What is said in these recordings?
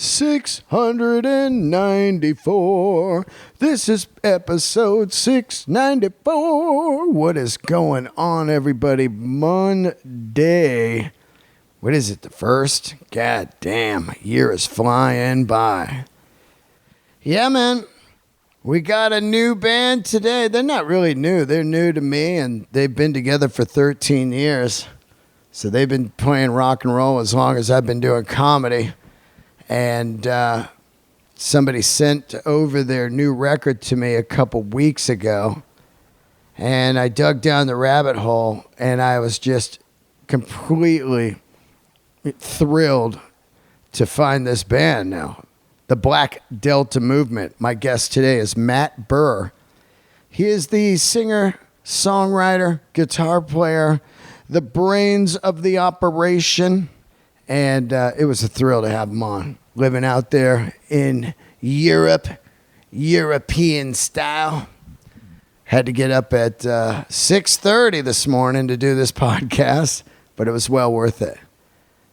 694. This is episode 694. What is going on, everybody? Monday. What is it, the first? God damn, year is flying by. Yeah, man. We got a new band today. They're not really new. They're new to me, and they've been together for 13 years. So they've been playing rock and roll as long as I've been doing comedy. And somebody sent over their new record to me a couple weeks ago. And I dug down the rabbit hole, and I was just completely thrilled to find this band now. The Black Delta Movement. My guest today is Matt Burr. He is the singer, songwriter, guitar player, the brains of the operation. And it was a thrill to have him on. Living out there in Europe, European style. Had to get up at 6:30 this morning to do this podcast, but it was well worth it.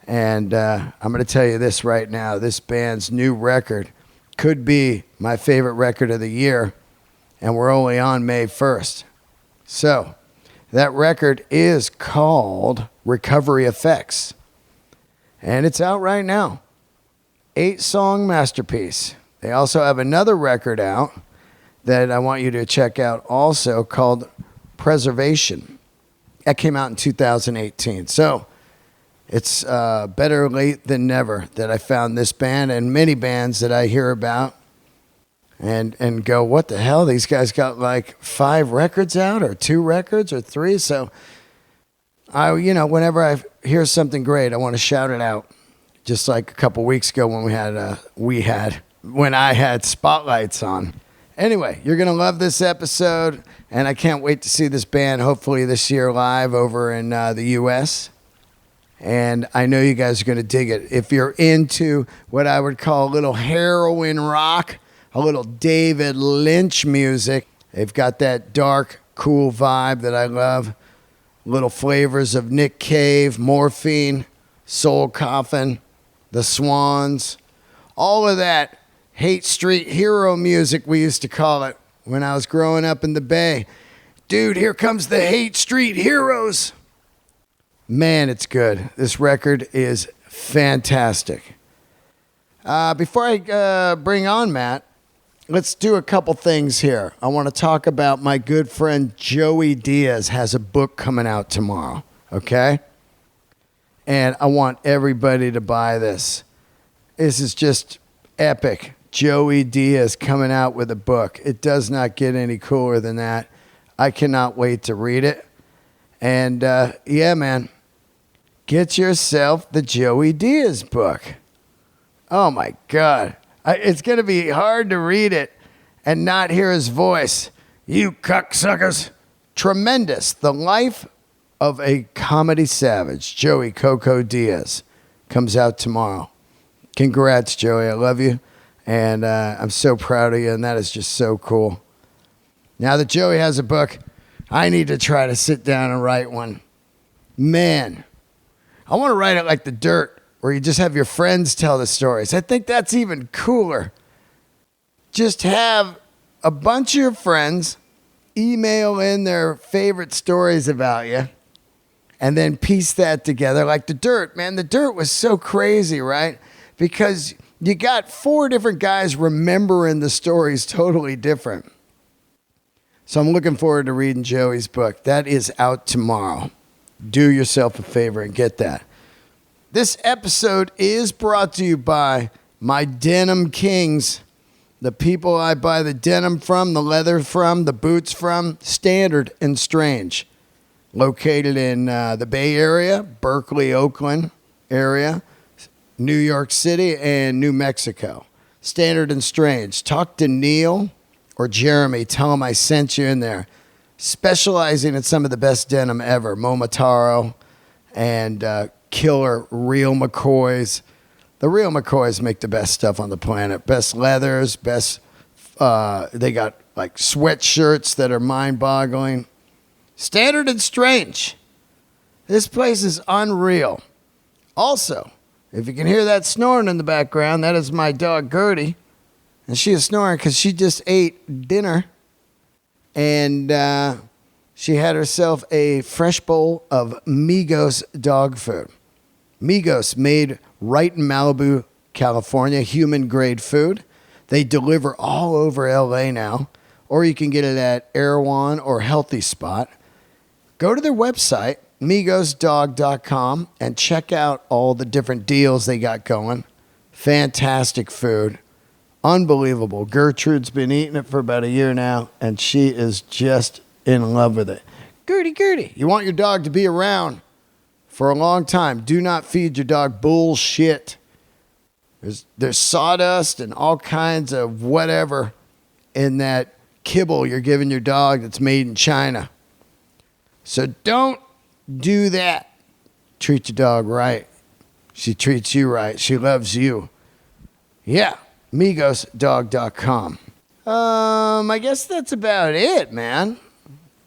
And I'm going to tell you this right now. This band's new record could be my favorite record of the year, and we're only on May 1st. So that record is called Recovery Effects, and it's out right now. 8-song masterpiece. They also have another record out that I want you to check out also called Preservation. That came out in 2018. So it's better late than never that I found this band and many bands that I hear about and go, what the hell? These guys got like 5 records out or 2 records or 3. So whenever I hear something great, I want to shout it out. Just like a couple weeks ago when when I had spotlights on. Anyway, you're going to love this episode, and I can't wait to see this band hopefully this year live over in the U.S., and I know you guys are going to dig it. If you're into what I would call a little heroin rock, a little David Lynch music, they've got that dark, cool vibe that I love. Little flavors of Nick Cave, Morphine, Soul Coffin, The Swans, all of that Hate Street hero music, we used to call it when I was growing up in the Bay. Dude, here comes the Hate Street heroes. Man, it's good. This record is fantastic. Before I bring on Matt, let's do a couple things here. I want to talk about my good friend Joey Diaz has a book coming out tomorrow, okay? And I want everybody to buy this. This is just epic. Joey Diaz coming out with a book. It does not get any cooler than that. I cannot wait to read it. And yeah, man, get yourself the Joey Diaz book. Oh my God. It's going to be hard to read it and not hear his voice. You cocksuckers. Tremendous. The Life of a Comedy Savage, Joey Coco Diaz, comes out tomorrow. Congrats, Joey. I love you. And I'm so proud of you. And that is just so cool. Now that Joey has a book, I need to try to sit down and write one. Man, I want to write it like The Dirt, where you just have your friends tell the stories. I think that's even cooler. Just have a bunch of your friends email in their favorite stories about you. And then piece that together like The Dirt. Man, The Dirt was so crazy, right? Because you got 4 different guys remembering the stories totally different. So I'm looking forward to reading Joey's book. That is out tomorrow. Do yourself a favor and get that. This episode is brought to you by my Denim Kings. The people I buy the denim from, the leather from, the boots from, Standard and Strange. Located in the Bay Area, Berkeley, Oakland area, New York City, and New Mexico. Standard and Strange. Talk to Neil or Jeremy. Tell them I sent you in there. Specializing in some of the best denim ever. Momotaro and killer Real McCoys. The Real McCoys make the best stuff on the planet. Best leathers, best... they got like sweatshirts that are mind-boggling. Standard and Strange. This place is unreal. Also, If you can hear that snoring in the background, that is my dog Gertie. And she is snoring because she just ate dinner. And she had herself a fresh bowl of Migos dog food. Migos, made right in Malibu, California, human-grade food. They deliver all over LA now. Or you can get it at Erewhon or Healthy Spot. Go to their website, migosdog.com, and check out all the different deals they got going. Fantastic food. Unbelievable. Gertrude's been eating it for about a year now, and she is just in love with it. Gertie, you want your dog to be around for a long time. Do not feed your dog bullshit. There's sawdust and all kinds of whatever in that kibble you're giving your dog that's made in China. So don't do that. Treat your dog right. She treats you right. She loves you. Yeah, migosdog.com. I guess that's about it, man.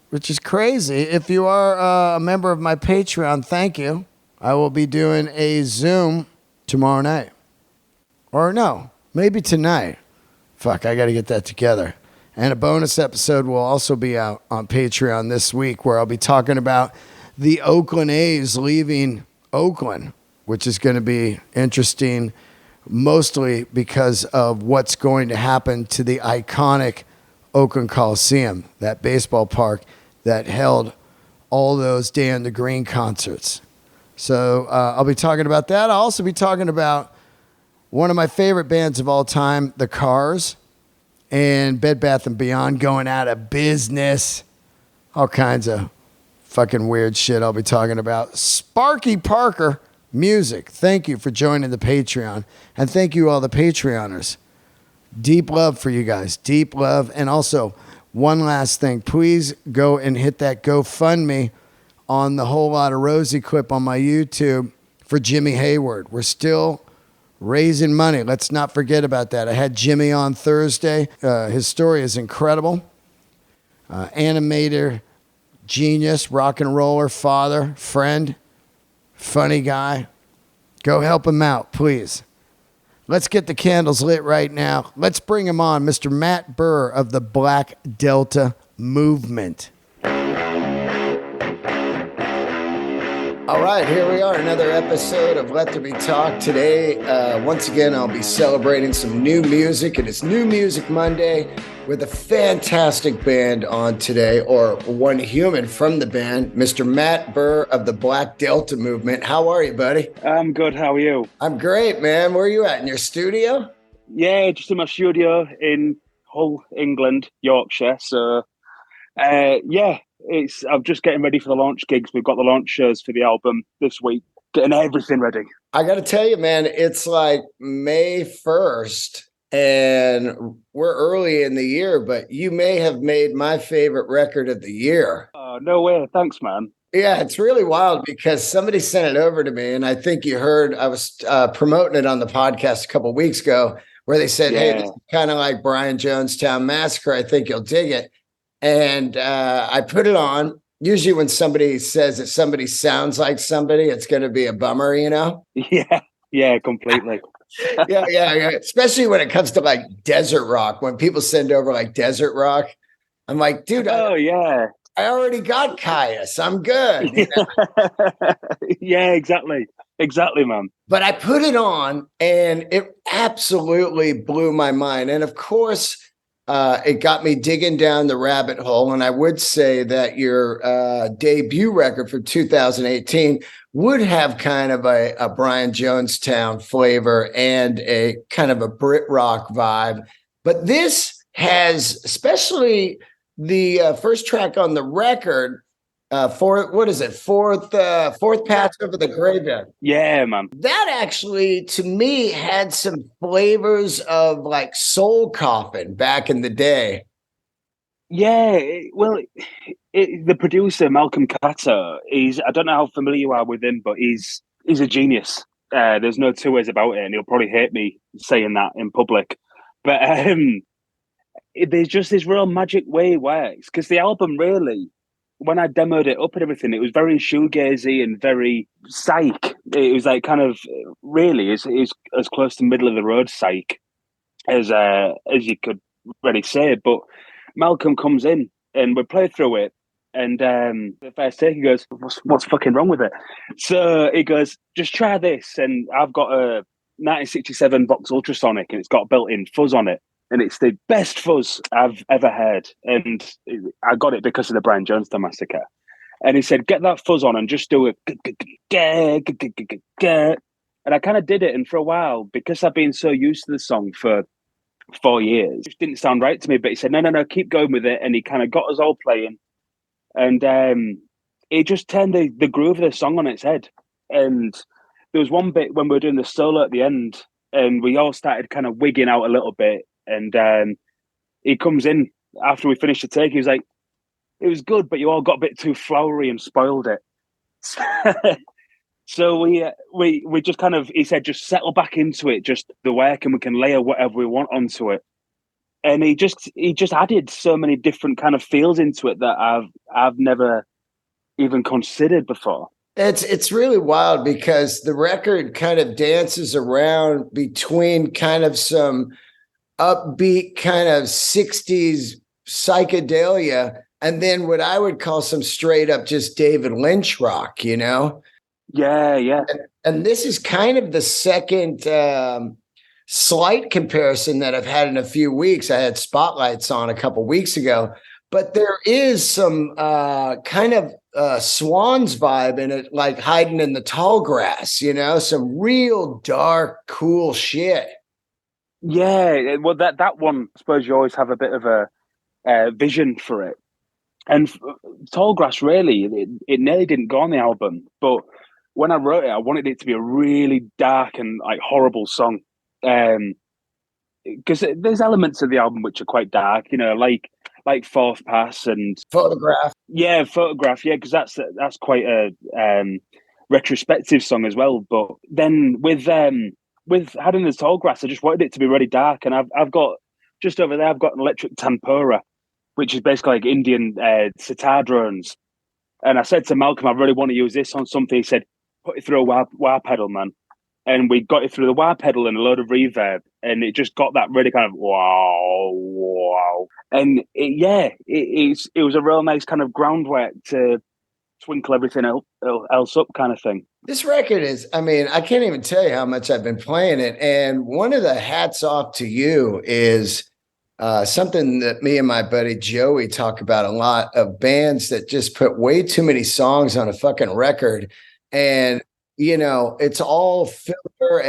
Which is crazy. If you are a member of my Patreon, thank you. I will be doing a Zoom tomorrow night. Or no, maybe tonight. Fuck, I got to get that together. And a bonus episode will also be out on Patreon this week where I'll be talking about the Oakland A's leaving Oakland, which is going to be interesting, mostly because of what's going to happen to the iconic Oakland Coliseum, that baseball park that held all those Dan the Green concerts. So I'll be talking about that. I'll also be talking about one of my favorite bands of all time, The Cars, and Bed Bath & Beyond going out of business. All kinds of fucking weird shit I'll be talking about. Sparky Parker Music. Thank you for joining the Patreon. And thank you all the Patreoners. Deep love for you guys. Deep love. And also, one last thing. Please go and hit that GoFundMe on the Whole Lot of Rosie clip on my YouTube for Jimmy Hayward. We're still raising money. Let's not forget about that. I had Jimmy on Thursday. His story is incredible. Animator, genius, rock and roller, father, friend, funny guy. Go help him out, please. Let's get the candles lit right now. Let's bring him on, Mr. Matt Burr of the Black Delta Movement. All right, here we are, another episode of Let There Be Talk. Today, once again, I'll be celebrating some new music. It is New Music Monday with a fantastic band on today, or one human from the band, Mr. Matt Burr of the Black Delta Movement. How are you, buddy? I'm good. How are you? I'm great, man. Where are you at? In your studio? Yeah, just in my studio in Hull, England, Yorkshire. So, yeah. I'm just getting ready for the launch gigs. We've got the launch shows for the album this week, getting everything ready. I got to tell you, man, it's like May 1st and we're early in the year, but you may have made my favorite record of the year. No way. Thanks, man. Yeah, it's really wild because somebody sent it over to me, and I think you heard I was promoting it on the podcast a couple of weeks ago where they said, hey, this is kind of like Brian Jonestown Massacre. I think you'll dig it. And I put it on. Usually when somebody says that somebody sounds like somebody, it's going to be a bummer, you know? Yeah, completely. yeah. Especially when it comes to like desert rock. When people send over like desert rock, I'm like, dude, I already got Caius. I'm good. You know? Yeah, exactly, man. But I put it on and it absolutely blew my mind. And of course, it got me digging down the rabbit hole. And I would say that your debut record from 2018 would have kind of a Brian Jonestown flavor and a kind of a Brit rock vibe. But this has, especially the first track on the record, fourth Path Over the Graveyard. Yeah, man. That actually, to me, had some flavors of like Soul Coffin back in the day. Yeah, the producer Malcolm Catto, I don't know how familiar you are with him, but he's a genius. There's no two ways about it, and he'll probably hate me saying that in public. But there's just this real magic way it works, because the album really, when I demoed it up and everything, it was very shoegazy and very psych. It was like kind of really is as close to middle of the road psych as you could really say. But Malcolm comes in and we play through it, and the first take he goes, "What's fucking wrong with it?" So he goes, "Just try this." And I've got a 1967 Vox Ultrasonic, and it's got built-in fuzz on it, and it's the best fuzz I've ever heard. And I got it because of the Brian Jonestown Massacre. And he said, "Get that fuzz on and just do it." And I kind of did it, and for a while, because I've been so used to the song for 4 years, it just didn't sound right to me. But he said, no, keep going with it. And he kind of got us all playing. And it just turned the groove of the song on its head. And there was one bit when we were doing the solo at the end, and we all started kind of wigging out a little bit. And he comes in after we finished the take. He was like, "It was good, but you all got a bit too flowery and spoiled it." So we just kind of, he said, "Just settle back into it, just the work, and we can layer whatever we want onto it." And he just added so many different kind of feels into it that I've never even considered before. It's really wild because the record kind of dances around between kind of some upbeat kind of 60s psychedelia and then what I would call some straight up just David Lynch rock, you know? Yeah. And this is kind of the second slight comparison that I've had in a few weeks. I had Spotlights on a couple weeks ago, but there is some kind of Swans vibe in it, like Hiding in the Tall Grass, you know, some real dark, cool shit. Yeah, well, that one, I suppose you always have a bit of a vision for it. And Tall Grass, really, it nearly didn't go on the album, but when I wrote it, I wanted it to be a really dark and like horrible song. Because there's elements of the album which are quite dark, you know, like Fourth Pass and Photograph. Yeah, Photograph. Yeah, because that's quite a retrospective song as well. But then with Hiding in the Tall Grass, I just wanted it to be really dark, and I've got just over there, I've got an electric tempura, which is basically like Indian sitar drones. And I said to Malcolm, "I really want to use this on something." He said, "Put it through a wah pedal, man." And we got it through the wah pedal and a load of reverb, and it just got that really kind of wow. And it was a real nice kind of groundwork to twinkle everything else up kind of thing. This record is, I mean, I can't even tell you how much I've been playing it. And one of the hats off to you is something that me and my buddy Joey talk about a lot, of bands that just put way too many songs on a fucking record. And, you know, it's all filler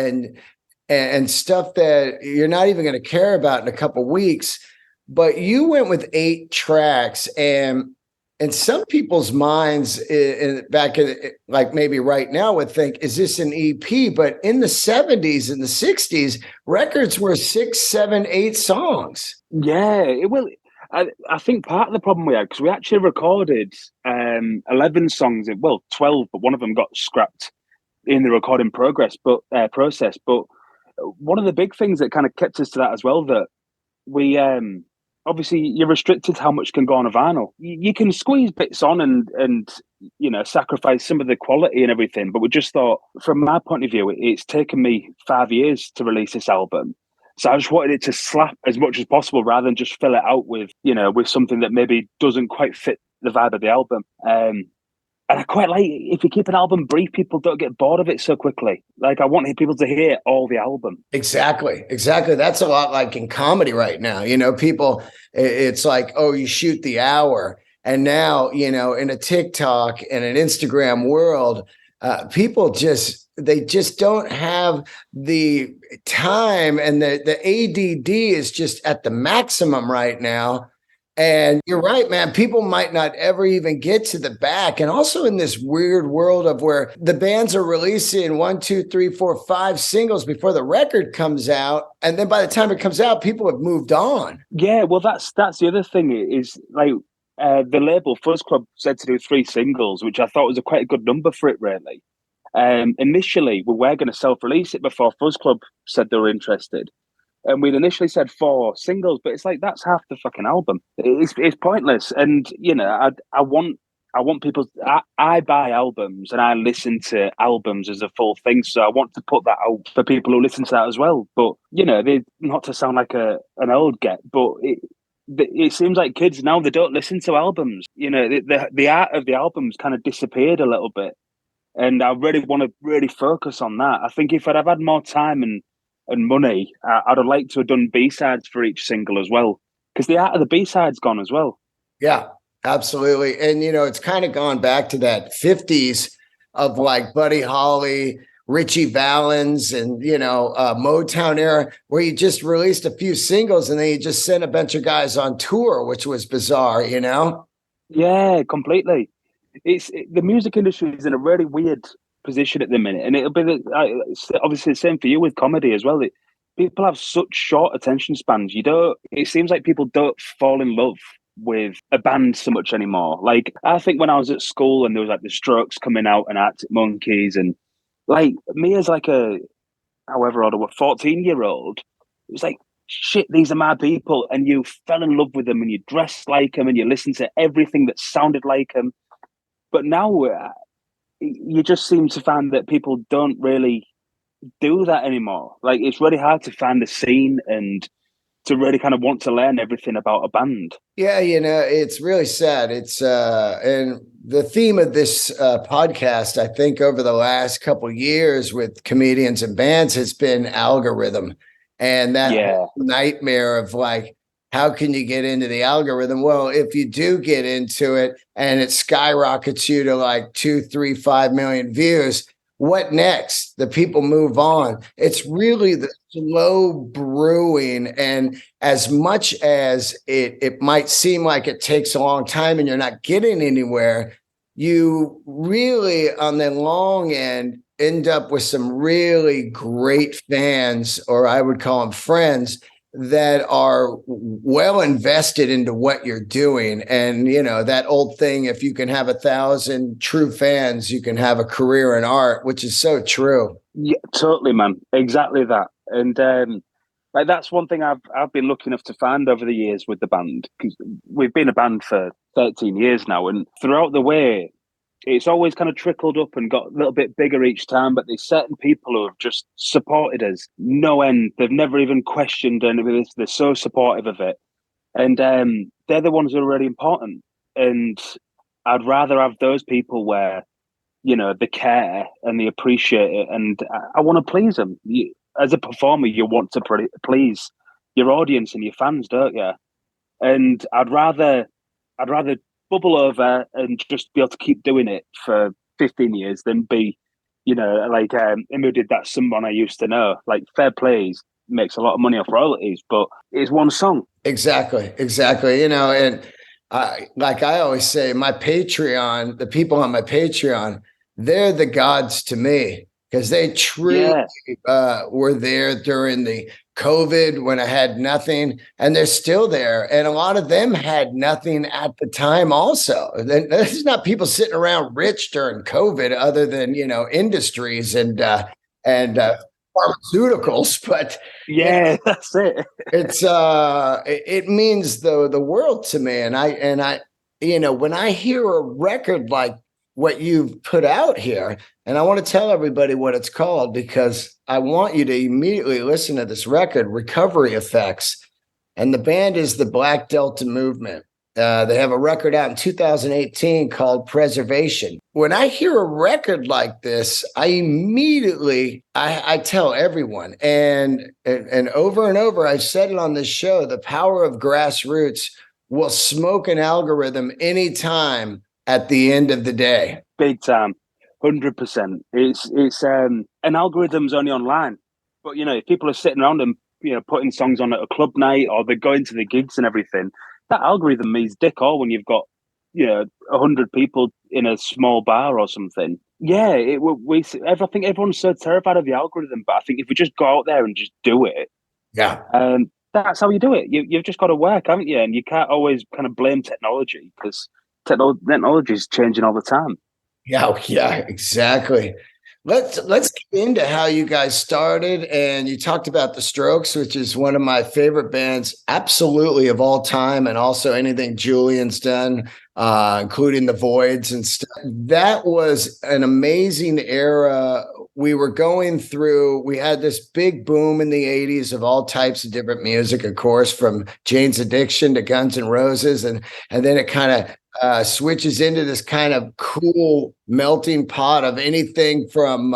and stuff that you're not even going to care about in a couple weeks. But you went with 8 tracks, and in some people's minds, like maybe right now, would think, is this an EP? But in the 70s and the 60s, records were 6, 7, 8 songs. Yeah, it will. I think part of the problem we had, because we actually recorded 11 songs, 12, but one of them got scrapped in the recording process. But one of the big things that kind of kept us to that as well, that we obviously you're restricted how much can go on a vinyl. You can squeeze bits on and you know, sacrifice some of the quality and everything. But we just thought, from my point of view, it's taken me 5 years to release this album. So I just wanted it to slap as much as possible rather than just fill it out with, you know, with something that maybe doesn't quite fit the vibe of the album. And I quite like, if you keep an album brief, people don't get bored of it so quickly. Like, I want people to hear all the album. Exactly. That's a lot like in comedy right now. You know, people, it's like, oh, you shoot the hour. And now, you know, in a TikTok and an Instagram world, people they just don't have the time, and the ADD is just at the maximum right now. And you're right, man. People might not ever even get to the back. And also in this weird world of where the bands are releasing 1, 2, 3, 4, 5 singles before the record comes out. And then by the time it comes out, people have moved on. Yeah, well, that's the other thing is, like, the label Fuzz Club said to do 3 singles, which I thought was quite a good number for it, really. Initially, we were going to self-release it before Fuzz Club said they were interested. And we'd initially said 4 singles, but it's like, that's half the fucking album. It's pointless. And, you know, I want I want people. I buy albums and I listen to albums as a full thing. So I want to put that out for people who listen to that as well. But not to sound like an old get, but it seems like kids now, they don't listen to albums. The art of the albums kind of disappeared a little bit, and I really want to really focus on that. I think if I'd have had more time and money, I'd have liked to have done B-sides for each single as well, because the art of the B-side's gone as well. Yeah, absolutely. And, it's kind of gone back to that 50s of like Buddy Holly, Richie Valens, and, Motown era, where you just released a few singles and then you just sent a bunch of guys on tour, which was bizarre, Yeah, completely. The music industry is in a really weird position at the minute, and it'll be obviously the same for you with comedy as well. People have such short attention spans. It seems like people don't fall in love with a band so much anymore. Like, I think when I was at school and there was like the Strokes coming out and Arctic Monkeys, and like me as like a however old, 14-year-old, it was like, shit, these are my people, and you fell in love with them and you dressed like them and you listened to everything that sounded like them. But now you just seem to find that people don't really do that anymore. Like, it's really hard to find a scene and to really kind of want to learn everything about a band. Yeah, it's really sad. It's and the theme of this podcast, I think, over the last couple of years with comedians and bands has been algorithm, and that nightmare of like, how can you get into the algorithm? Well, if you do get into it and it skyrockets you to like 2, 3, 5 million views, what next? The people move on. It's really the slow brewing. And as much as it might seem like it takes a long time and you're not getting anywhere, you really, on the long end up with some really great fans, or I would call them friends, that are well invested into what you're doing. And, that old thing, if you can have 1,000 true fans, you can have a career in art, which is so true. Yeah, totally, man. Exactly that. And like, that's one thing I've been lucky enough to find over the years with the band, because we've been a band for 13 years now. And throughout the way, it's always kind of trickled up and got a little bit bigger each time, but there's certain people who have just supported us no end. They've never even questioned any of this. They're so supportive of it. And they're the ones who are really important. And I'd rather have those people where, they care and they appreciate it. And I want to please them. As a performer, you want to please your audience and your fans, don't you? And I'd rather bubble over and just be able to keep doing it for 15 years than be, like who did that, Someone I Used to Know. Like, fair plays, makes a lot of money off royalties, but it's one song. Exactly. And like I always say, my Patreon, the people on my Patreon, they're the gods to me, because they truly were there during the COVID when I had nothing, and they're still there. And a lot of them had nothing at the time also. There's not people sitting around rich during COVID other than, industries and pharmaceuticals, but that's it. It means the world to me. And I when I hear a record like what you've put out here, and I want to tell everybody what it's called, because I want you to immediately listen to this record, Recovery Effects. And the band is the Black Delta Movement. They have a record out in 2018 called Preservation. When I hear a record like this, I immediately, I tell everyone, and over, I've said it on this show, the power of grassroots will smoke an algorithm anytime at the end of the day. Big time. 100%. It's an algorithm's only online, but if people are sitting around and putting songs on at a club night, or they're going to the gigs and everything, that algorithm means dick all when you've got 100 people in a small bar or something. Yeah, I think everyone's so terrified of the algorithm, but I think if we just go out there and just do it, that's how you do it. You've just got to work, haven't you? And you can't always kind of blame technology, because technology is changing all the time. Yeah, exactly. Let's get into how you guys started, and you talked about the Strokes, which is one of my favorite bands, absolutely of all time, and also anything Julian's done, including the Voids and stuff. That was an amazing era. We were going through. We had this big boom in the '80s of all types of different music, of course, from Jane's Addiction to Guns N' Roses, and then it kind of switches into this kind of cool melting pot of anything from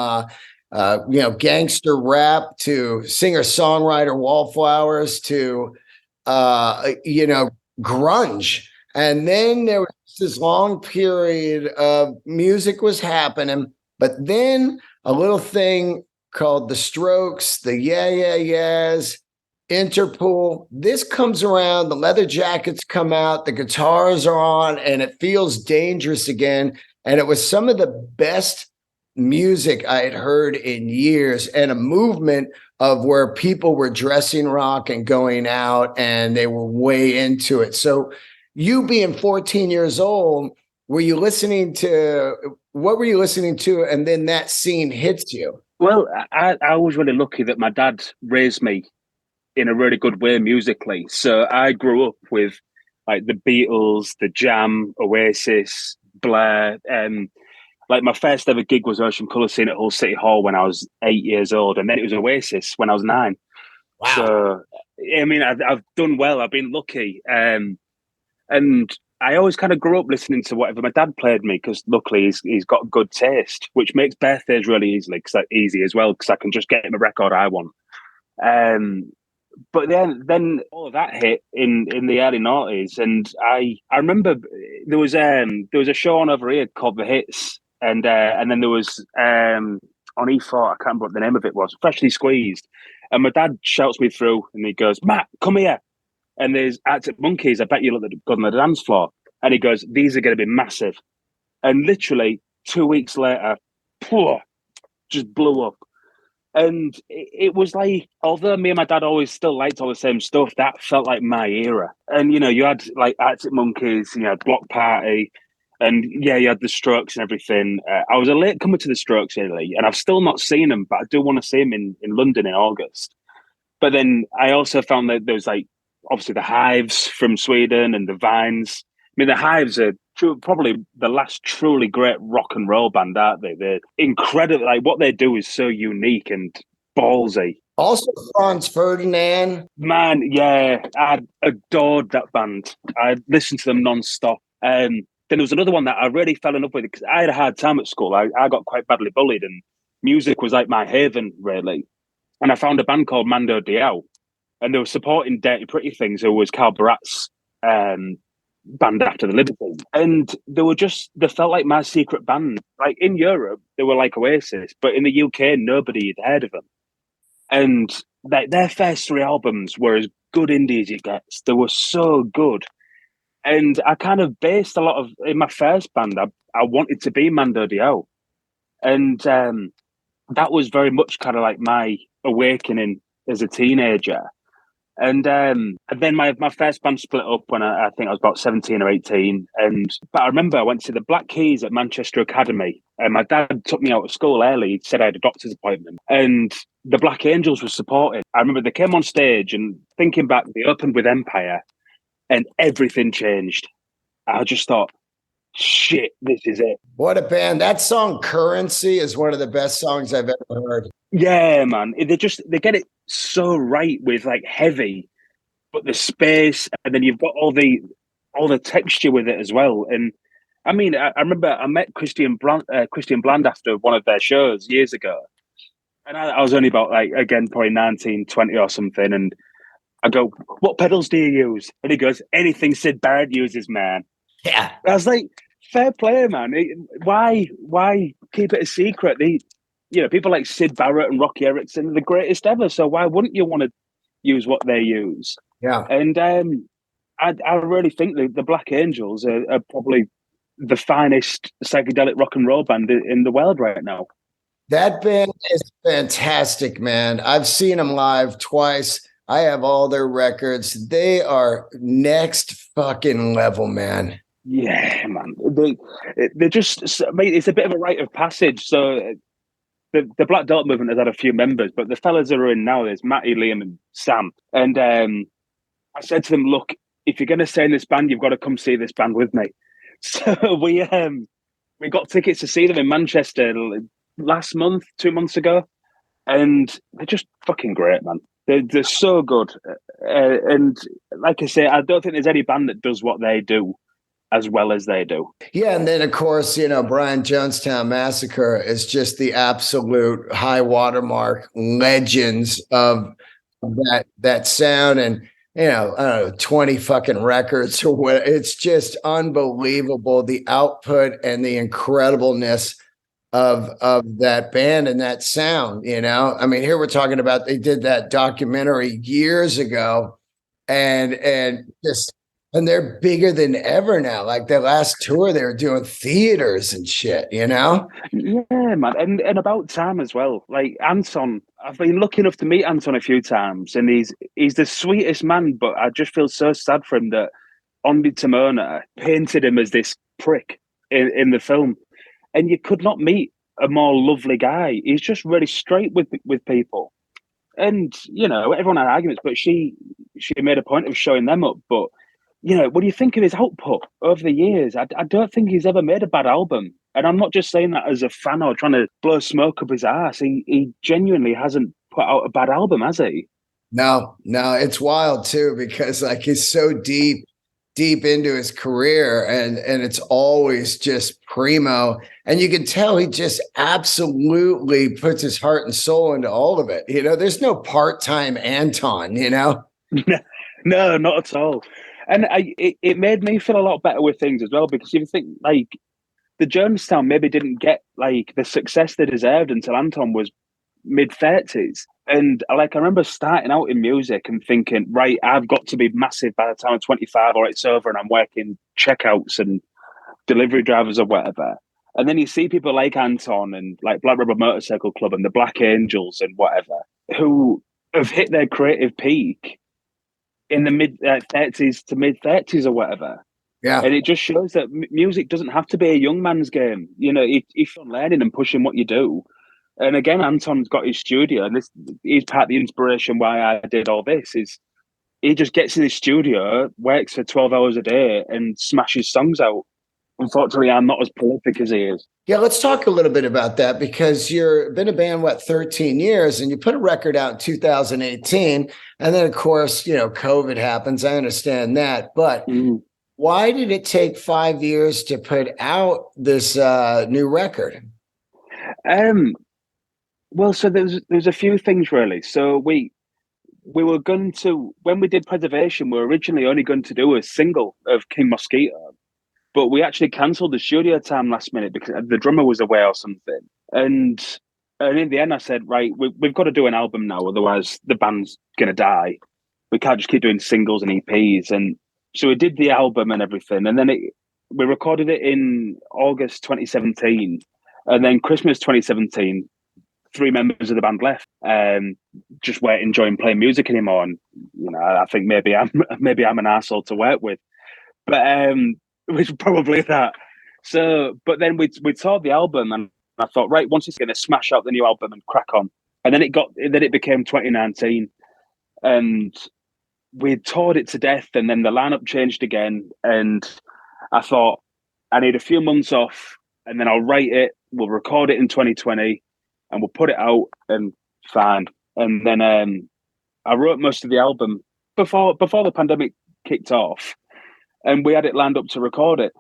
gangster rap to singer-songwriter wallflowers to grunge. And then there was this long period of music was happening, but then a little thing called the Strokes, the Yeah Yeah Yeahs, Interpol. This comes around, the leather jackets come out, the guitars are on, and it feels dangerous again. And it was some of the best music I had heard in years, and a movement of where people were dressing rock and going out, and they were way into it. So you being 14 years old, what were you listening to? And then that scene hits you. Well, I was really lucky that my dad raised me in a really good way musically. So I grew up with like the Beatles, the Jam, Oasis, Blair. Like my first ever gig was Ocean Colour Scene at Hull City Hall when I was 8 years old, and then it was Oasis when I was 9. Wow. So I mean, I've done well. I've been lucky, and I always kind of grew up listening to whatever my dad played me, because luckily he's got good taste, which makes birthdays really easy as well, because I can just get him a record I want. But then all of that hit in the early noughties, and I remember there was a show on over here called The Hits, and then there was on E4, I can't remember what the name of it was, Freshly Squeezed, and my dad shouts me through, and he goes, "Matt, come here," and there's Arctic Monkeys. I bet you look good on the dance floor, and he goes, "These are going to be massive," and literally 2 weeks later, just blew up. And it was like, although me and my dad always still liked all the same stuff, that felt like my era. And, you had like Arctic Monkeys, you had Block Party, and yeah, you had the Strokes and everything. I was a late comer to the Strokes, really, and I've still not seen them, but I do want to see them in London in August. But then I also found that there was like, obviously the Hives from Sweden and the Vines. I mean, the Hives are probably the last truly great rock and roll band, aren't they? They're incredible. Like what they do is so unique and ballsy. Also, Franz Ferdinand. Man, yeah, I adored that band. I listened to them non-stop. Then there was another one that I really fell in love with, because I had a hard time at school. I got quite badly bullied, and music was like my haven, really. And I found a band called Mando Diao, and they were supporting Dirty Pretty Things, who was Carl Barat's band after the Libertines. And they felt like my secret band. Like in Europe, they were like Oasis, but in the UK, nobody had heard of them. And their first 3 albums were as good indie as it gets. They were so good. And I kind of based a lot of, in my first band, I wanted to be Mando Diao. And that was very much kind of like my awakening as a teenager. And then my first band split up when I think I was about 17 or 18. But I remember I went to the Black Keys at Manchester Academy, and my dad took me out of school early. He said I had a doctor's appointment, and the Black Angels were supporting. I remember they came on stage, and thinking back, they opened with Empire, and everything changed. I just thought, shit, this is it. What a band. That song Currency is one of the best songs I've ever heard. Yeah, man. They get it so right with like heavy, but the space, and then you've got all the texture with it as well. And I mean, I remember I met Christian Bland after one of their shows years ago. And I was only about like, again, probably 19, 20 or something. And I go, "What pedals do you use?" And he goes, "Anything Sid Barrett uses, man." Yeah. I was like, fair play, man. Why keep it a secret? People like Sid Barrett and Rocky Erickson are the greatest ever. So why wouldn't you want to use what they use? Yeah. And I really think the Black Angels are probably the finest psychedelic rock and roll band in the world right now. That band is fantastic, man. I've seen them live twice. I have all their records. They are next fucking level, man. Yeah, man. They're just, I mean, it's a bit of a rite of passage. So the Black Dot movement has had a few members, but the fellas that are in now, there's Matty, Liam, and Sam. And I said to them, look, if you're going to stay in this band, you've got to come see this band with me. So we got tickets to see them in Manchester last month, 2 months ago, and they're just fucking great, man. They're so good. And like I say, I don't think there's any band that does what they do as well as they do. Yeah, and then of course, Brian Jonestown Massacre is just the absolute high watermark legends of that sound, and I don't know, 20 fucking records or what. It's just unbelievable, the output and the incredibleness of that band and that sound. I mean, here we're talking about, they did that documentary years ago, and they're bigger than ever now. Like their last tour, they were doing theaters and shit, Yeah, man. And about time as well. Like Anton, I've been lucky enough to meet Anton a few times, and he's the sweetest man, but I just feel so sad for him that Andy Timona painted him as this prick in the film. And you could not meet a more lovely guy. He's just really straight with people. And, everyone had arguments, but she made a point of showing them up. But when you think of his output over the years, I don't think he's ever made a bad album. And I'm not just saying that as a fan or trying to blow smoke up his ass. He genuinely hasn't put out a bad album, has he? No, it's wild too, because like he's so deep into his career, and it's always just primo. And you can tell he just absolutely puts his heart and soul into all of it. There's no part-time Anton, No, not at all. And it made me feel a lot better with things as well, because if you think like the Jonestown maybe didn't get like the success they deserved until Anton was mid-30s. And like I remember starting out in music and thinking, right, I've got to be massive by the time I'm 25 or it's over and I'm working checkouts and delivery drivers or whatever. And then you see people like Anton and like Black Rubber Motorcycle Club and the Black Angels and whatever, who have hit their creative peak in the mid 30s to mid 30s or whatever. Yeah. And it just shows that music doesn't have to be a young man's game. If you're learning and pushing what you do. And again, Anton's got his studio, and this is part of the inspiration why I did all this. Is he just gets in his studio, works for 12 hours a day, and smashes songs out. Unfortunately, I'm not as prolific as he is. Yeah, let's talk a little bit about that, because you've been a band, 13 years, and you put a record out in 2018, and then of course, COVID happens. I understand that, but why did it take 5 years to put out this new record? Well, so there's a few things really. So we were going to, when we did Preservation, we were originally only going to do a single of King Mosquito, but we actually cancelled the studio time last minute because the drummer was away or something. And in the end, I said, right, we've got to do an album now, otherwise the band's going to die. We can't just keep doing singles and EPs. And so we did the album and everything. And then we recorded it in August 2017. And then Christmas 2017, 3 members of the band left. Just weren't enjoying playing music anymore. And, I think maybe I'm an arsehole to work with. But which probably that. So, but then we toured the album, and I thought, right, once it's going to smash out the new album and crack on. And then it became 2019, and we toured it to death. And then the lineup changed again, and I thought I need a few months off, and then I'll write it. We'll record it in 2020, and we'll put it out, and fine. And then I wrote most of the album before the pandemic kicked off, and we had it lined up to record it.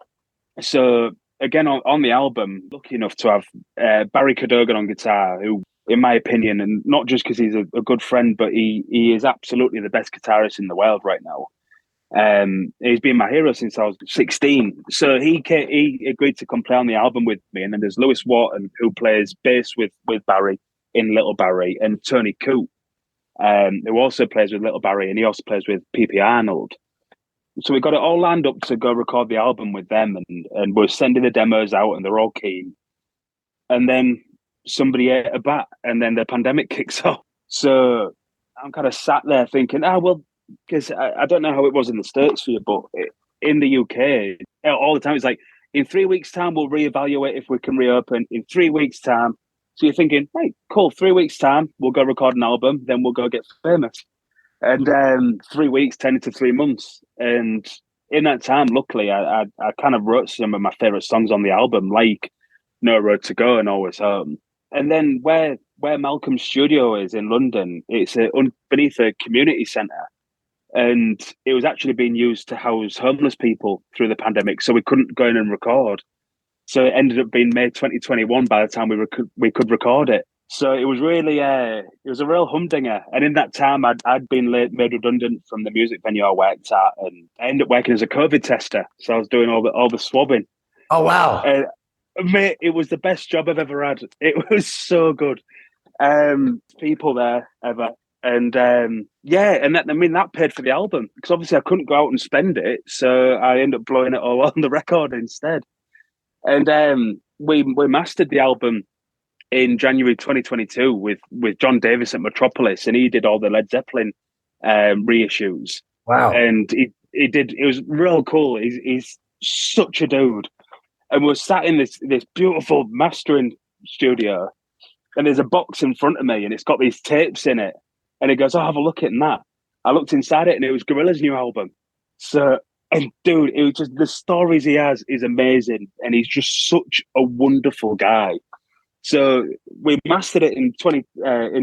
So again, on the album, lucky enough to have Barrie Cadogan on guitar, who, in my opinion, and not just because he's a good friend, but he is absolutely the best guitarist in the world right now. He's been my hero since I was 16. So he agreed to come play on the album with me. And then there's Lewis Wharton, who plays bass with Barrie in Little Barrie, and Tony Coote, who also plays with Little Barrie, and he also plays with P.P. Arnold. So we got it all lined up to go record the album with them, and we're sending the demos out, and they're all keen. And then somebody ate a bat, and then the pandemic kicks off. So I'm kind of sat there thinking, because I don't know how it was in the States for you, but in the UK, all the time, it's like, in 3 weeks' time, we'll reevaluate if we can reopen. In 3 weeks' time, So you're thinking, right, cool, 3 weeks time, we'll go record an album, then we'll go get famous. And 3 weeks turned into 3 months. And in that time, luckily, I kind of wrote some of my favorite songs on the album, like No Road to Go and Always Home. And then where Malcolm's studio is in London, it's beneath a community centre. And it was actually being used to house homeless people through the pandemic. So we couldn't go in and record. So it ended up being May 2021 by the time we could record it. So it was really it was a real humdinger. And in that time, I'd been made redundant from the music venue I worked at, and I ended up working as a COVID tester. So I was doing all the swabbing. Oh wow! Mate, it was the best job I've ever had. It was so good. People there ever. And and that paid for the album, because obviously I couldn't go out and spend it. So I ended up blowing it all on the record instead. And we mastered the album in January 2022 with John Davis at Metropolis, and he did all the Led Zeppelin reissues. Wow. And he did, it was real cool. He's such a dude. And we're sat in this beautiful mastering studio, and there's a box in front of me, and it's got these tapes in it. And he goes, "Oh, have a look at that." I looked inside it, and it was Gorilla's new album. So, and dude, it was just, the stories he has is amazing, and he's just such a wonderful guy. So we mastered it in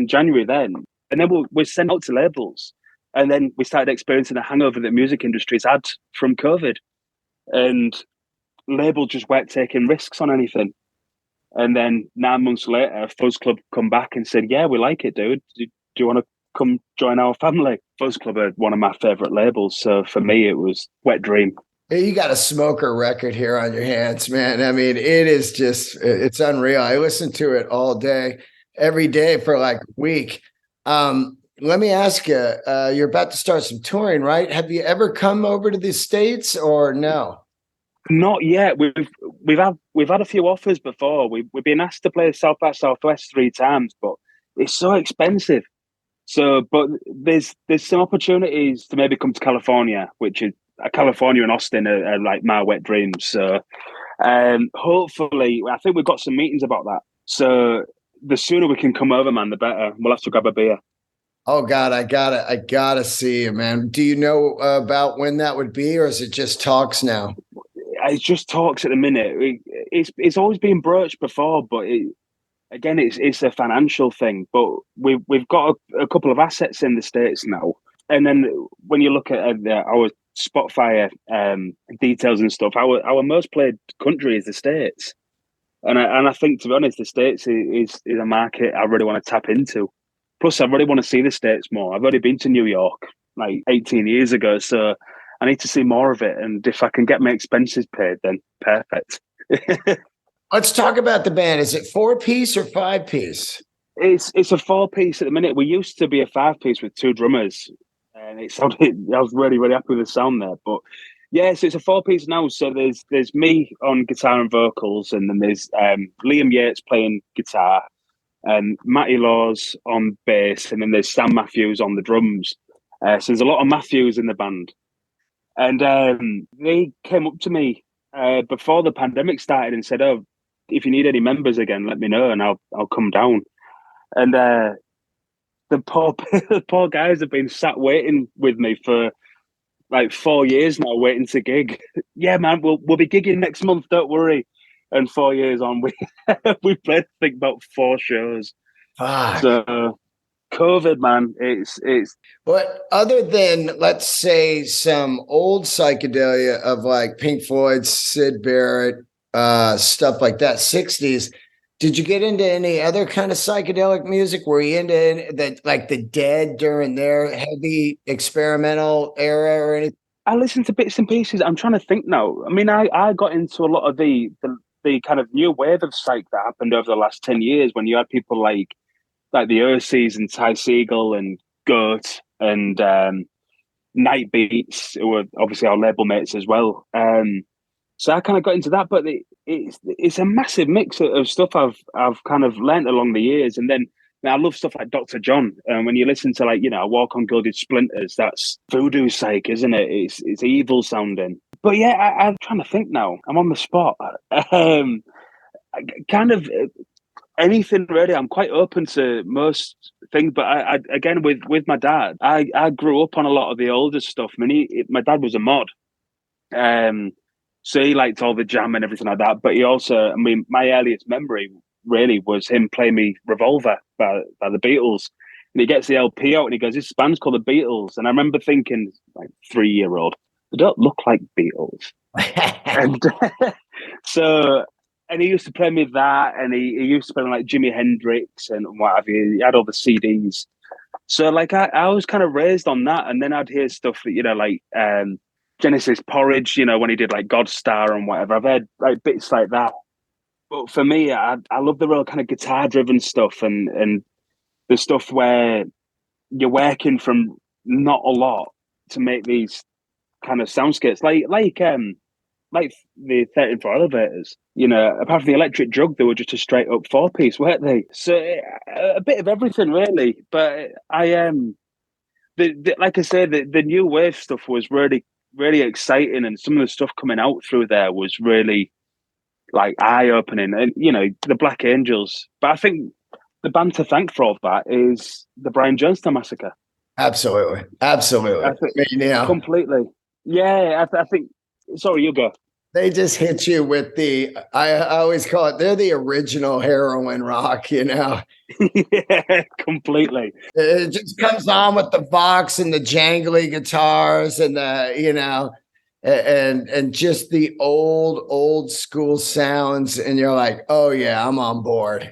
January then, and then we sent out to labels, and then we started experiencing the hangover that music industries had from COVID, and labels just weren't taking risks on anything. And then 9 months later, Fuzz Club come back and said, "Yeah, we like it, dude. Do you want to come join our family?" Fuzz Club are one of my favorite labels, so for me, it was wet dream. You got a smoker record here on your hands, man. I mean, it is just, it's unreal. I listen to it all day, every day for like a week. Let me ask you, you're about to start some touring, right? Have you ever come over to the States or no? Not yet. We've had a few offers before. We've been asked to play South by Southwest 3 times, but it's so expensive. So, but there's some opportunities to maybe come to California, which is California and Austin are like my wet dreams. So, hopefully, I think we've got some meetings about that. So the sooner we can come over, man, the better. We'll have to grab a beer. Oh God, I gotta see you, man. Do you know about when that would be, or is it just talks now? It's just talks at the minute. It's always been broached before, but it's a financial thing. But we've got a couple of assets in the States now, and then when you look at our Spotify details and stuff, our most played country is the States, and I think, to be honest, the States is a market I really want to tap into. Plus, I really want to see the States more. I've already been to New York like 18 years ago, so I need to see more of it. And if I can get my expenses paid, then perfect. Let's talk about the band. Is it 4-piece or 5-piece? It's a 4-piece at the minute. We used to be a 5-piece with 2 drummers, and I was really, really happy with the sound there. But yeah, so it's a 4-piece now. So there's me on guitar and vocals, and then there's Liam Yates playing guitar, and Matty Laws on bass, and then there's Sam Matthews on the drums. So there's a lot of Matthews in the band. And they came up to me before the pandemic started and said, "Oh, if you need any members again, let me know, and I'll come down." And the poor guys have been sat waiting with me for like 4 years now, waiting to gig. "Yeah, man, we'll be gigging next month. Don't worry." And 4 years on, we played, I think, about 4 shows. Fuck. So COVID, man, it's. But other than, let's say, some old psychedelia of like Pink Floyd, Syd Barrett, stuff like that, 60s, did you get into any other kind of psychedelic music? Were you into the Dead during their heavy experimental era or anything? I listened to bits and pieces. I'm trying to think now. I mean, I got into a lot of the kind of new wave of psych that happened over the last 10 years, when you had people like the Ursies and Ty Segall and Goat and Night Beats, who were obviously our label mates as well. So I kind of got into that, but it's a massive mix of stuff I've kind of learnt along the years. And then I love stuff like Dr. John. When you listen to Walk on Gilded Splinters, that's voodoo psych, isn't it? It's evil sounding. But yeah, I'm trying to think now. I'm on the spot. anything really. I'm quite open to most things, but I again with my dad, I grew up on a lot of the older stuff. I mean, my dad was a mod, um, so he liked all the jam and everything like that. But he also, I mean, my earliest memory really was him playing me Revolver by the Beatles. And he gets the LP out and he goes, "This band's called the Beatles." And I remember thinking, like 3-year-old, they don't look like Beatles. And so, and he used to play me that, and he used to play like Jimi Hendrix and what have you. He had all the CDs. So like I was kind of raised on that, and then I'd hear stuff that, like Genesis Porridge, when he did like Godstar and whatever. I've heard like bits like that. But for me, I love the real kind of guitar driven stuff and the stuff where you're working from not a lot to make these kind of soundscapes, like the 34 Elevators. Apart from the Electric Drug, they were just a straight up 4-piece, weren't they? So a bit of everything, really. But like I say, the new wave stuff was really, really exciting, and some of the stuff coming out through there was really like eye opening. And the Black Angels. But I think the band to thank for all that is the Brian Jonestown Massacre. Absolutely. I mean, completely. Yeah, I think. Sorry, you go. They just hit you with I always call it, they're the original heroin rock, Yeah, completely. It just comes on with the Vox and the jangly guitars and and just the old school sounds. And you're like, oh yeah, I'm on board,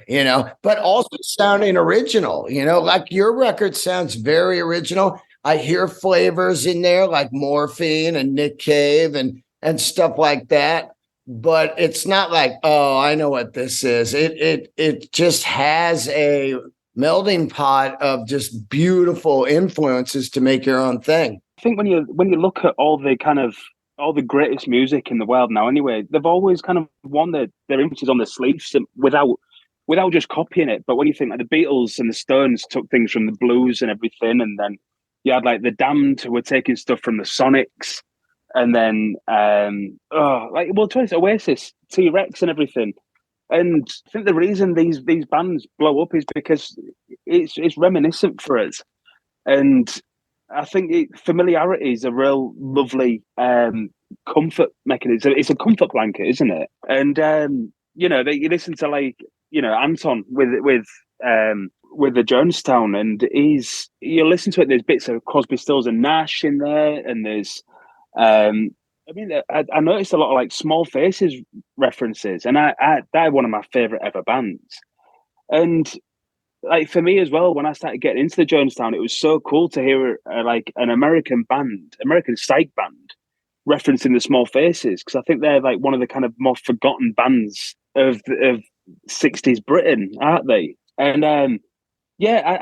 but also sounding original, like your record sounds very original. I hear flavors in there like Morphine and Nick Cave and stuff like that. But it's not like, oh, I know what this is. It just has a melding pot of just beautiful influences to make your own thing. I think when you look at all the greatest music in the world now, anyway, they've always kind of worn their influences on their sleeves without just copying it. But when you think like the Beatles and the Stones took things from the blues and everything, and then you had like the Damned who were taking stuff from the Sonics. And then, Oasis, T-Rex and everything. And I think the reason these bands blow up is because it's reminiscent for us. And I think familiarity is a real lovely comfort mechanism. It's a comfort blanket, isn't it? And, you listen to like, Anton with the Jonestown, and you listen to it, there's bits of Crosby, Stills and Nash in there, and there's I noticed a lot of like Small Faces references, and they're one of my favorite ever bands. And like for me as well, when I started getting into the Jonestown, it was so cool to hear like an American psych band, referencing the Small Faces, because I think they're like one of the kind of more forgotten bands of 60s Britain, aren't they? And I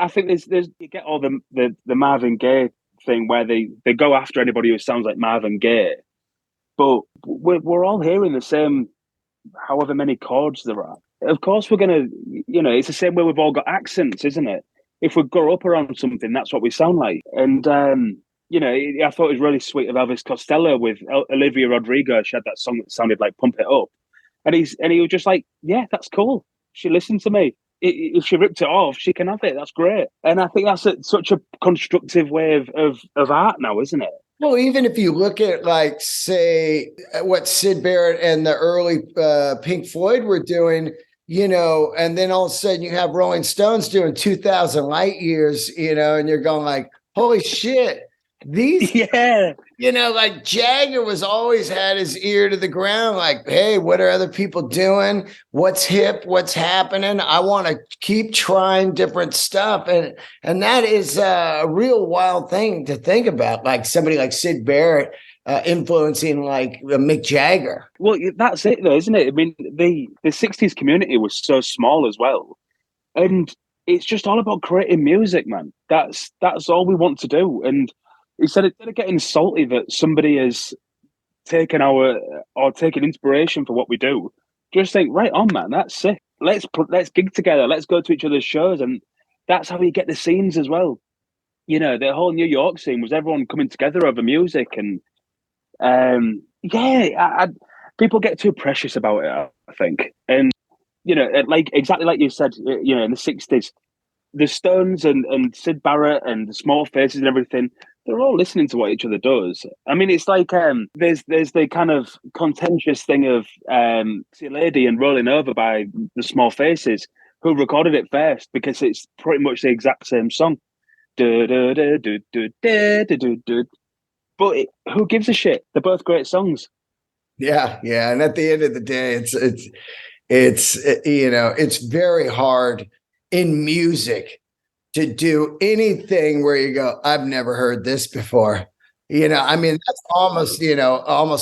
think there's you get all the Marvin Gaye thing where they go after anybody who sounds like Marvin Gaye, but we're all hearing the same, however many chords there are. Of course, we're gonna, it's the same way we've all got accents, isn't it? If we grow up around something, that's what we sound like. And I thought it was really sweet of Elvis Costello with Olivia Rodrigo. She had that song that sounded like "Pump It Up," and he was just like, "Yeah, that's cool." She listened to me. If she ripped it off, she can have it. That's great. And I think that's such a constructive way of art now, isn't it? Well, even if you look at like, say, what Syd Barrett and the early Pink Floyd were doing, and then all of a sudden you have Rolling Stones doing 2000 light years, and you're going like, holy shit. These, like Jagger was always had his ear to the ground, like, hey, what are other people doing? What's hip? What's happening? I want to keep trying different stuff. And that is a real wild thing to think about, like somebody like Syd Barrett influencing like Mick Jagger. Well, that's it though, isn't it? I mean, the 60s community was so small as well. And it's just all about creating music, man. That's all we want to do. And instead of getting salty that somebody has taken inspiration for what we do, just think, right on, man, that's sick. Let's gig together. Let's go to each other's shows, and that's how you get the scenes as well. The whole New York scene was everyone coming together over music, and people get too precious about it, I think. And like exactly like you said, in the 60s, the Stones and Sid Barrett and the Small Faces and everything, they're all listening to what each other does. I mean, it's like there's the kind of contentious thing of See a Lady and Rolling Over by the Small Faces, who recorded it first because it's pretty much the exact same song. Du, du, du, du, du, du, du, du, du. But who gives a shit? They're both great songs. Yeah, yeah. And at the end of the day, it's very hard in music to do anything where you go, I've never heard this before. I mean, that's almost,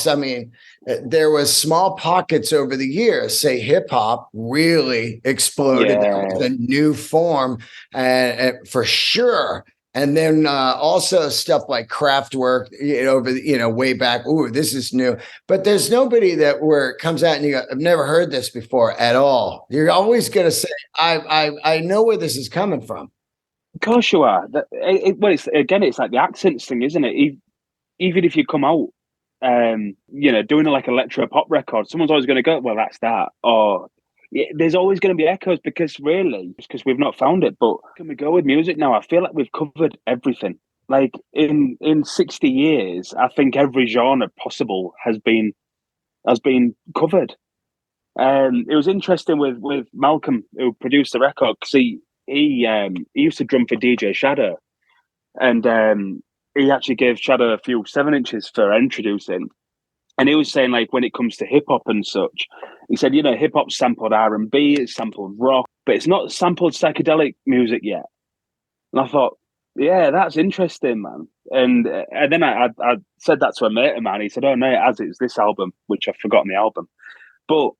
I mean, there was small pockets over the years, say hip hop really exploded. There Yeah. was a new form and for sure. And then also stuff like Kraftwerk, way back. Ooh, this is new. But there's nobody where it comes out and you go, I've never heard this before at all. You're always going to say, I know where this is coming from. Of course you are. It's like the accents thing, isn't it? Even if you come out, doing like electro pop record, someone's always going to go, well, that's that. Or there's always going to be echoes because we've not found it. But can we go with music now? I feel like we've covered everything. Like in 60 years, I think every genre possible has been covered. It was interesting with Malcolm, who produced the record, because he used to drum for DJ Shadow, and he actually gave Shadow a few 7-inches for introducing. And he was saying, like, when it comes to hip hop and such, he said, hip hop sampled R&B, it's sampled rock, but it's not sampled psychedelic music yet. And I thought, yeah, that's interesting, man. And then I said that to a mate of mine. He said, oh, no, it's this album, which I've forgotten the album. But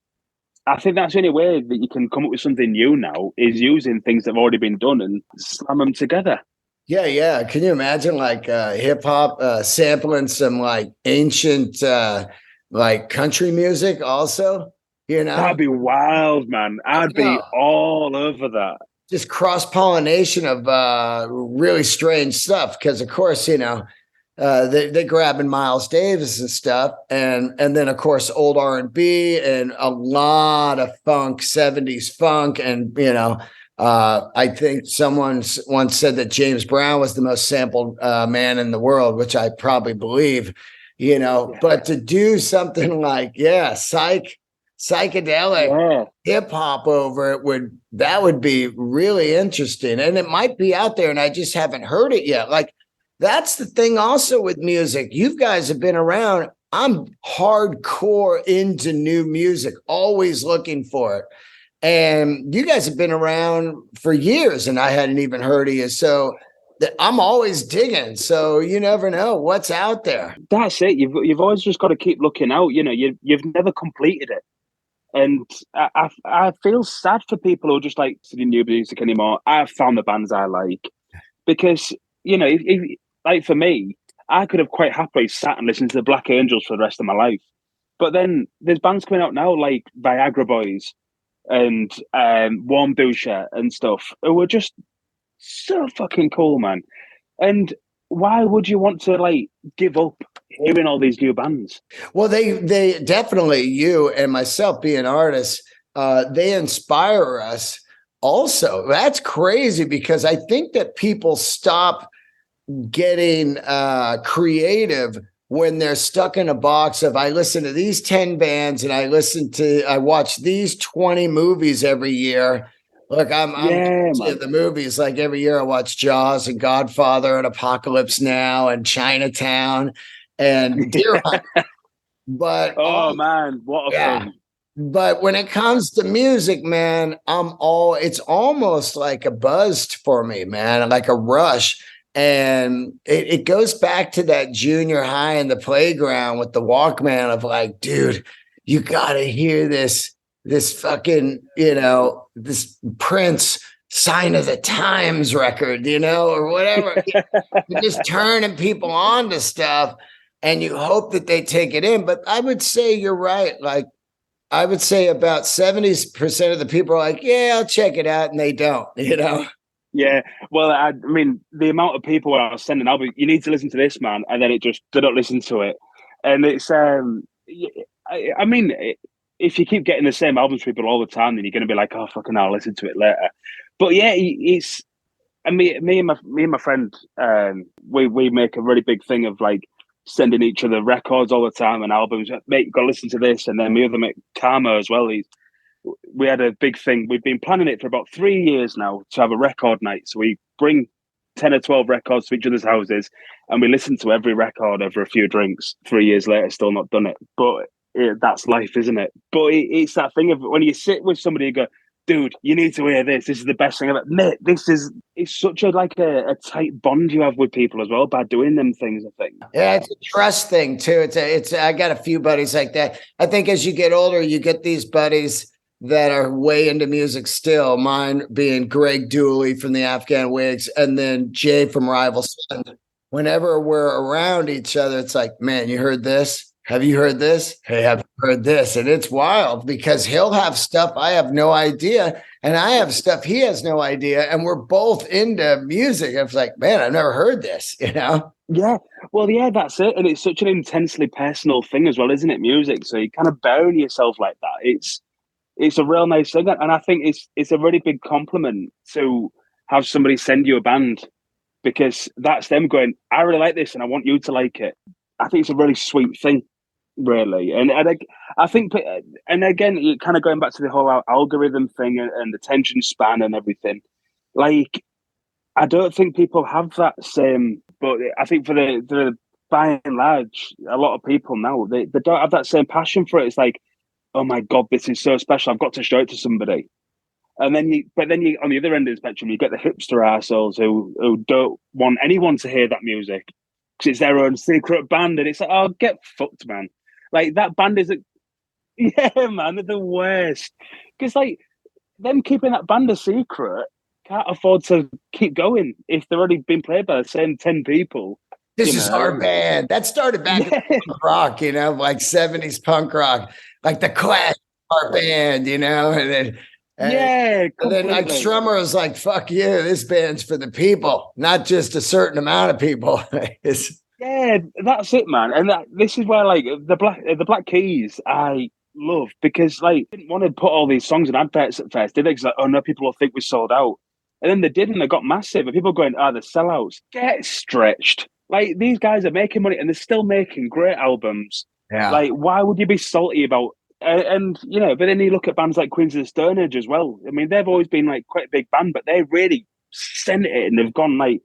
I think that's the only way that you can come up with something new now is using things that have already been done and slam them together. Yeah, yeah. Can you imagine like hip hop sampling some like ancient like country music also? That'd be wild, man. I'd be all over that. Just cross-pollination of really strange stuff. Because of course, they're grabbing Miles Davis and stuff, and then of course old R&B and a lot of funk, 70s funk, and I think someone once said that James Brown was the most sampled man in the world, which I probably believe. But to do something like psychedelic hip hop over it would be really interesting, and it might be out there, and I just haven't heard it yet. Like. That's the thing also with music. You guys have been around. I'm hardcore into new music, always looking for it. And you guys have been around for years and I hadn't even heard of you. So I'm always digging. So you never know what's out there. That's it. You've always just got to keep looking out. You've never completed it. And I feel sad for people who just like studying new music anymore. I've found the bands I like because, if like for me, I could have quite happily sat and listened to the Black Angels for the rest of my life. But then there's bands coming out now like Viagra Boys and Warm Dusha and stuff who are just so fucking cool, man. And why would you want to like give up hearing all these new bands? Well, they definitely, you and myself being artists, they inspire us also. That's crazy because I think that people stop getting creative when they're stuck in a box of I listen to these 10 bands and I watch these 20 movies every year. Look, I'm the movies. Like every year I watch Jaws and Godfather and Apocalypse Now and Chinatown and Deer Hunt. But man, what a fun. But when it comes to music, man, it's almost like a buzz for me, man, like a rush. And it goes back to that junior high in the playground with the Walkman of like, dude, you got to hear this fucking, this Prince Sign of the Times record, or whatever. You're just turning people on to stuff and you hope that they take it in. But I would say you're right. Like, I would say about 70% of the people are like, yeah, I'll check it out. And they don't, Yeah, well, I mean, the amount of people I was sending, you need to listen to this, man, and then they don't listen to it, and it's, I mean, if you keep getting the same albums from people all the time, then you're going to be like, oh, fucking hell, I'll listen to it later. But yeah, it's, and me and my friend, we make a really big thing of like sending each other records all the time and albums. Mate, you got to listen to this. And then my other mate, Karma, as well. We had a big thing. We've been planning it for about 3 years now to have a record night. So we bring 10 or 12 records to each other's houses and we listen to every record over a few drinks. 3 years later, still not done it. But that's life, isn't it? But it's that thing of when you sit with somebody, you go, dude, you need to hear this. This is the best thing ever. Mate, it's such a tight bond you have with people as well by doing them things, I think. Yeah, it's a trust thing too. I got a few buddies like that. I think as you get older, you get these buddies that are way into music still. Mine being Greg Dooley from the Afghan Wigs and then Jay from Rival Sons. Whenever we're around each other, it's like, man, you heard this? Have you heard this? Hey, have you heard this? And it's wild because he'll have stuff I have no idea, and I have stuff he has no idea, and we're both into music. I was like, man, I've never heard this, you know? Yeah. Well, yeah, that's it. And it's such an intensely personal thing as well, isn't it? Music. So you kind of bury yourself like that. It's a real nice thing. And I think it's a really big compliment to have somebody send you a band because that's them going, I really like this and I want you to like it. I think it's a really sweet thing. Really, and I think, and again, kind of going back to the whole algorithm thing and the attention span and everything. Like, I don't think people have that same. But I think for the by and large, a lot of people now they don't have that same passion for it. It's like, oh my god, this is so special. I've got to show it to somebody. And then you on the other end of the spectrum, you get the hipster assholes who don't want anyone to hear that music because it's their own secret band, and it's like, oh, get fucked, man. Like, that band is, yeah, man, they're the worst. Because, like, them keeping that band a secret can't afford to keep going if they're already being played by the same 10 people. This is our band. That started back in punk rock, you know, like 70s punk rock, like the Clash, our band, you know, and then like Strummer was like, fuck you, this band's for the people, not just a certain amount of people. Yeah, that's it, man. And this is where, like, the Black Keys I love because, like, they didn't want to put all these songs in adverts at first, did they? Because, like, oh no, people will think we sold out. And then they did, and they got massive. And people going, the sellouts. Get stretched. Like, these guys are making money, and they're still making great albums. Yeah. Like, why would you be salty about? And you know, but then you look at bands like Queens of the Stone Age as well. I mean, they've always been like quite a big band, but they really sent it, and they've gone like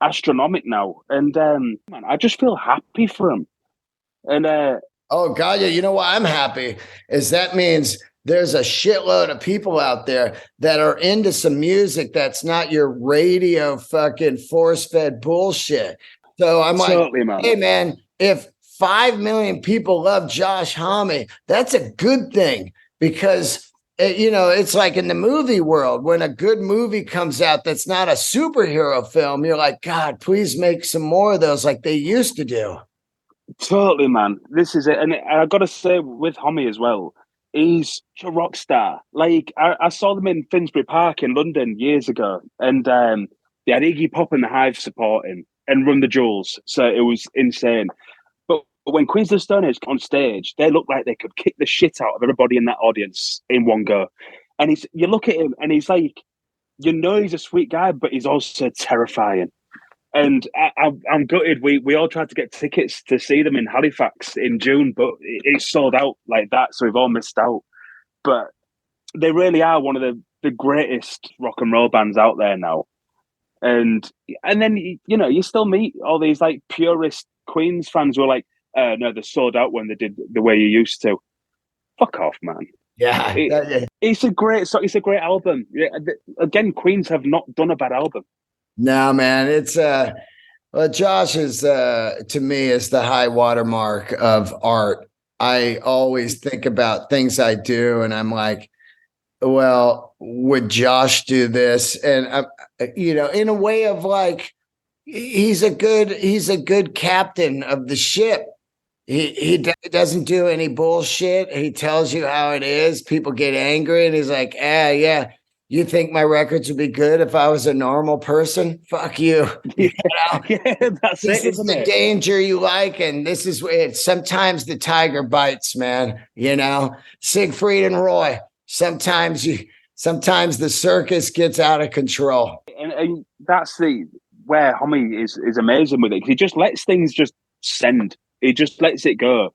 astronomic now, and man, I just feel happy for them. And oh god, yeah, you know why I'm happy is that means there's a shitload of people out there that are into some music that's not your radio fucking force-fed bullshit. So I'm totally, like, hey man, if 5 million people love Josh Homme, that's a good thing because you know, it's like in the movie world, when a good movie comes out that's not a superhero film, you're like, God, please make some more of those like they used to do. Totally, man. This is it. And I got to say, with Homme as well, he's a rock star. Like, I saw them in Finsbury Park in London years ago, and they had Iggy Pop and the Hive supporting and Run the Jewels. So it was insane. But when Queens of the Stone Age on stage, they looked like they could kick the shit out of everybody in that audience in one go. And you look at him and he's like, you know, he's a sweet guy, but he's also terrifying. And I'm gutted. We all tried to get tickets to see them in Halifax in June, but it's sold out like that. So we've all missed out. But they really are one of the greatest rock and roll bands out there now. And then, you know, you still meet all these like purist Queens fans who are like, no, they're sold out when they did The Way You Used To. Fuck off, man. Yeah. It's a great album. Yeah, again, Queens have not done a bad album. No, man. It's well, Josh is to me is the high watermark of art. I always think about things I do and I'm like, well, would Josh do this? And you know, in a way of like, he's a good captain of the ship. He doesn't do any bullshit. He tells you how it is. People get angry and he's like, yeah. You think my records would be good if I was a normal person? Fuck you. Yeah, You know? that's This it, is isn't the it? danger you like, and this is it. Sometimes the tiger bites, man. You know, Siegfried and Roy. Sometimes the circus gets out of control. And that's where Homie is amazing with it. He just lets things just send. He just lets it go,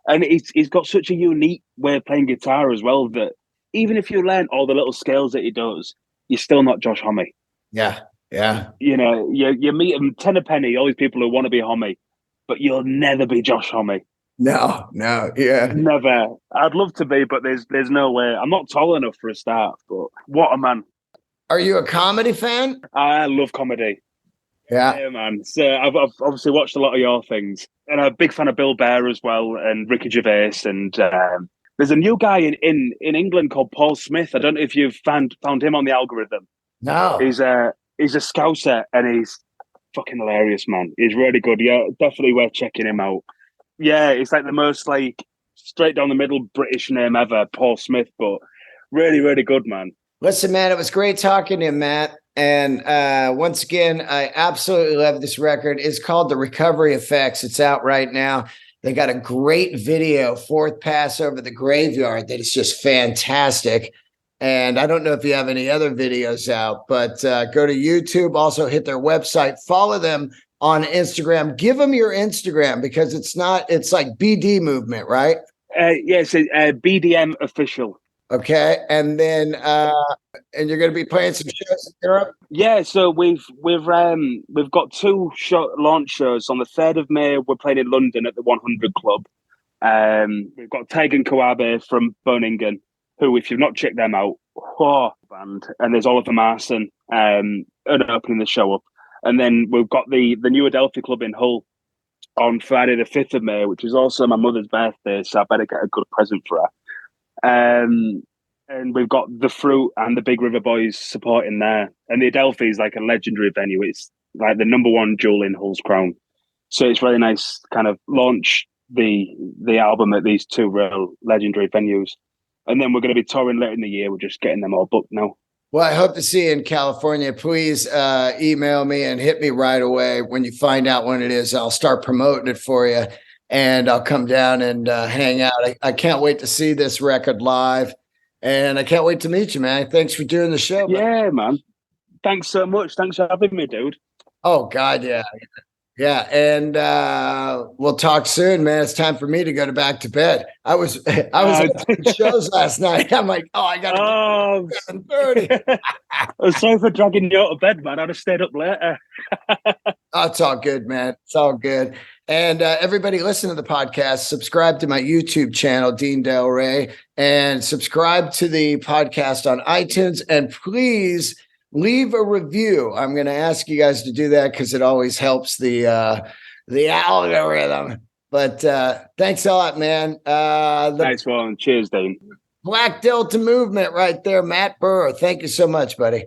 and he's got such a unique way of playing guitar as well that even if you learn all the little scales that he does, you're still not Josh Homme. Yeah, yeah. You know, you meet him ten a penny, all these people who want to be Homme, but you'll never be Josh Homme. No, yeah. Never. I'd love to be, but there's no way. I'm not tall enough for a start. But what a man! Are you a comedy fan? I love comedy. Yeah. Yeah, man. So I've obviously watched a lot of your things, and I'm a big fan of Bill Burr as well, and Ricky Gervais, and there's a new guy in England called Paul Smith. I don't know if you've found him on the algorithm. No. He's a Scouser, and he's fucking hilarious, man. He's really good. Yeah, definitely worth checking him out. Yeah, it's like the most like straight down the middle British name ever, Paul Smith, but really, really good, man. Listen, man, it was great talking to you, Matt. And once again, I absolutely love this record. It's called The Recovery Effects. It's out right now. They got a great video, Fourth Pass Over the Graveyard, that is just fantastic. And I don't know if you have any other videos out, but go to YouTube, also hit their website, follow them on Instagram. Give them your Instagram because it's like BD movement, right? Yes, BDM official. Okay. And then, and you're going to be playing some shows in Europe? Yeah, so we've got two launch shows. On the 3rd of May, we're playing in London at the 100 Club. We've got Teig and Koabe from Boningen, who, if you've not checked them out, band. And there's Oliver Marson opening the show up. And then we've got the New Adelphi Club in Hull on Friday the 5th of May, which is also my mother's birthday, so I better get a good present for her. And we've got The Fruit and the Big River Boys supporting there. And the Adelphi is like a legendary venue. It's like the #1 jewel in Hull's crown. So it's really nice to kind of launch the album at these two real legendary venues. And then we're going to be touring later in the year. We're just getting them all booked now. Well, I hope to see you in California. Please email me and hit me right away when you find out when it is. I'll start promoting it for you, and I'll come down and hang out. I can't wait to see this record live, and I can't wait to meet you, man. Thanks for doing the show. Yeah, man. Thanks so much. Thanks for having me, dude. Oh, God, yeah. Yeah, and we'll talk soon, man. It's time for me to go back to bed. I was at shows last night. I'm like, I got to get 7:30. I'm sorry for dragging you out of bed, man. I'd have stayed up later. It's all good, man. It's all good. And everybody listen to the podcast, subscribe to my YouTube channel, Dean Del Rey, and subscribe to the podcast on iTunes. And please leave a review. I'm going to ask you guys to do that because it always helps the algorithm. But thanks a lot, man. Nice one. Cheers, Dean. Black Delta movement right there, Matt Burr. Thank you so much, buddy.